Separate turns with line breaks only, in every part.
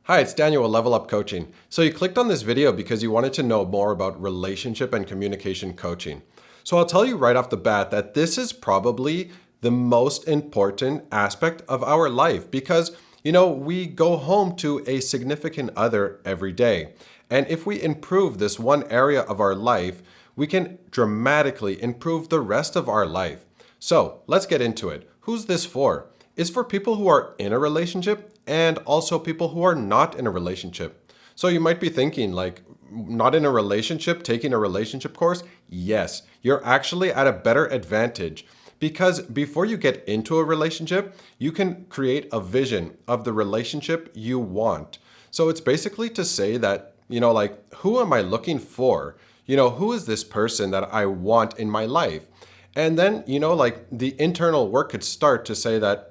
Hi, it's Daniel with Level Up Coaching. So you clicked on this video because you wanted to know more about relationship and communication coaching. So I'll tell you right off the bat that this is probably the most important aspect of our life because, we go home to a significant other every day. And if we improve this one area of our life, we can dramatically improve the rest of our life. So let's get into it. Who's this for? It's for people who are in a relationship and also people who are not in a relationship. So you might be thinking, like, not in a relationship, taking a relationship course? Yes, you're actually at a better advantage because before you get into a relationship, you can create a vision of the relationship you want. So it's basically to say that, who am I looking for? Who is this person that I want in my life? And then, the internal work could start to say that,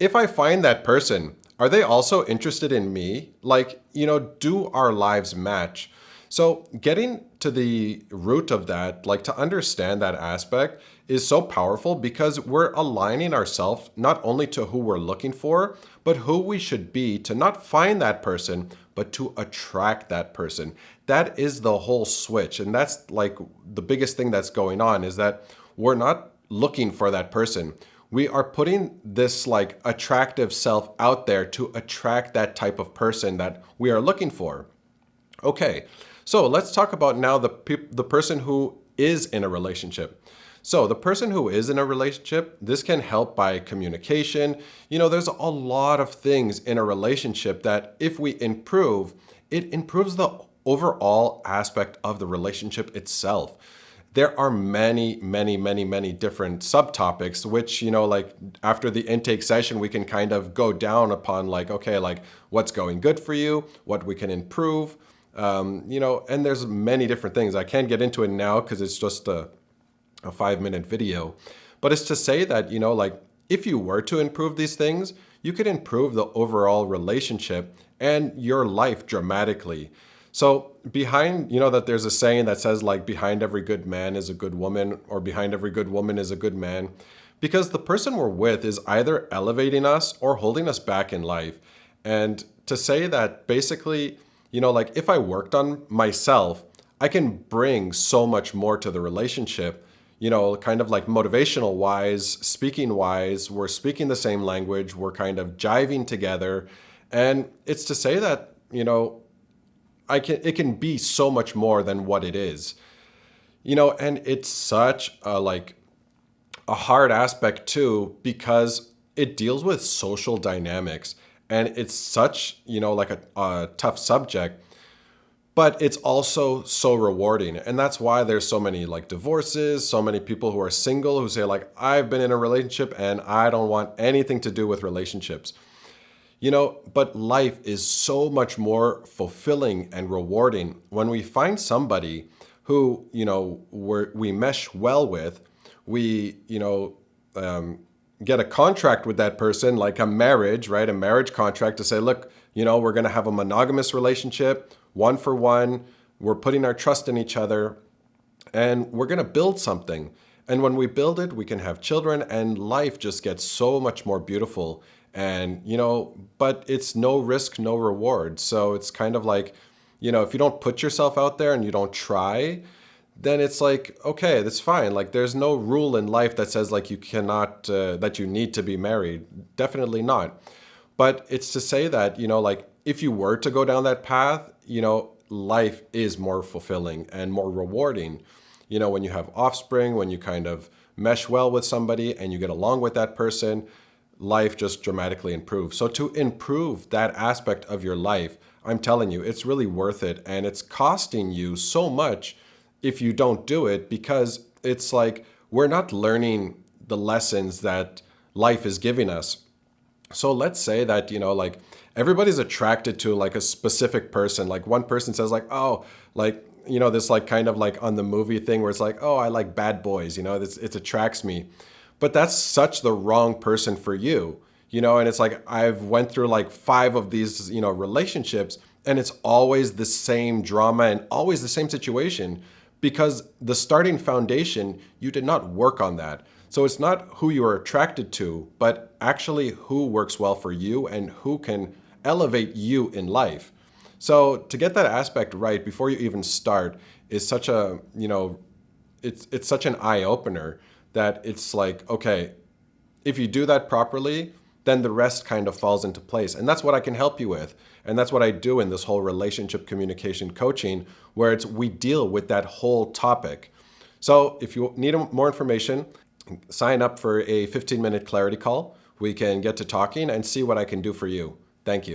if I find that person, are they also interested in me? Do our lives match? So getting to the root of that, to understand that aspect is so powerful because we're aligning ourselves not only to who we're looking for, but who we should be to not find that person, but to attract that person. That is the whole switch. And that's like the biggest thing that's going on is that we're not looking for that person. We are putting this attractive self out there to attract that type of person that we are looking for. Okay, so let's talk about now the person who is in a relationship. So the person who is in a relationship, this can help by communication. There's a lot of things in a relationship that if we improve, it improves the overall aspect of the relationship itself. There are many, many, many, many different subtopics, which, after the intake session, we can kind of go down upon what's going good for you, what we can improve, and there's many different things. I can't get into it now because it's just a 5-minute video, but it's to say that, if you were to improve these things, you could improve the overall relationship and your life dramatically. So behind, that there's a saying that says behind every good man is a good woman or behind every good woman is a good man, because the person we're with is either elevating us or holding us back in life. And to say that basically, if I worked on myself, I can bring so much more to the relationship, kind of like motivational wise, speaking wise, we're speaking the same language, we're kind of jiving together. And it's to say that, it can be so much more than what it is. And it's such a hard aspect too, because it deals with social dynamics and it's such, a tough subject, but it's also so rewarding. And that's why there's so many divorces, so many people who are single who say I've been in a relationship and I don't want anything to do with relationships. But life is so much more fulfilling and rewarding when we find somebody who, we mesh well with, we, get a contract with that person, like a marriage, right? A marriage contract to say, look, we're going to have a monogamous relationship, one for one. We're putting our trust in each other and we're going to build something. And when we build it, we can have children and life just gets so much more beautiful. And, but it's no risk, no reward. So it's kind of if you don't put yourself out there and you don't try, then it's okay, that's fine. There's no rule in life that says you cannot, that you need to be married. Definitely not. But it's to say that, if you were to go down that path, life is more fulfilling and more rewarding. When you have offspring, when you kind of mesh well with somebody and you get along with that person, life just dramatically improves. So to improve that aspect of your life, I'm telling you, it's really worth it. And it's costing you so much if you don't do it, because it's we're not learning the lessons that life is giving us. So let's say that, everybody's attracted to a specific person. One person says this kind of on the movie thing where it's oh, I like bad boys, it attracts me. But that's such the wrong person for you, and it's I've went through 5 of these, relationships, and it's always the same drama and always the same situation because the starting foundation, you did not work on that. So it's not who you are attracted to, but actually who works well for you and who can elevate you in life. So to get that aspect right before you even start is such a, it's such an eye opener that it's like, okay, if you do that properly, then the rest kind of falls into place. And that's what I can help you with. And that's what I do in this whole relationship communication coaching, where we deal with that whole topic. So if you need more information, sign up for a 15-minute clarity call. We can get to talking and see what I can do for you. Thank you.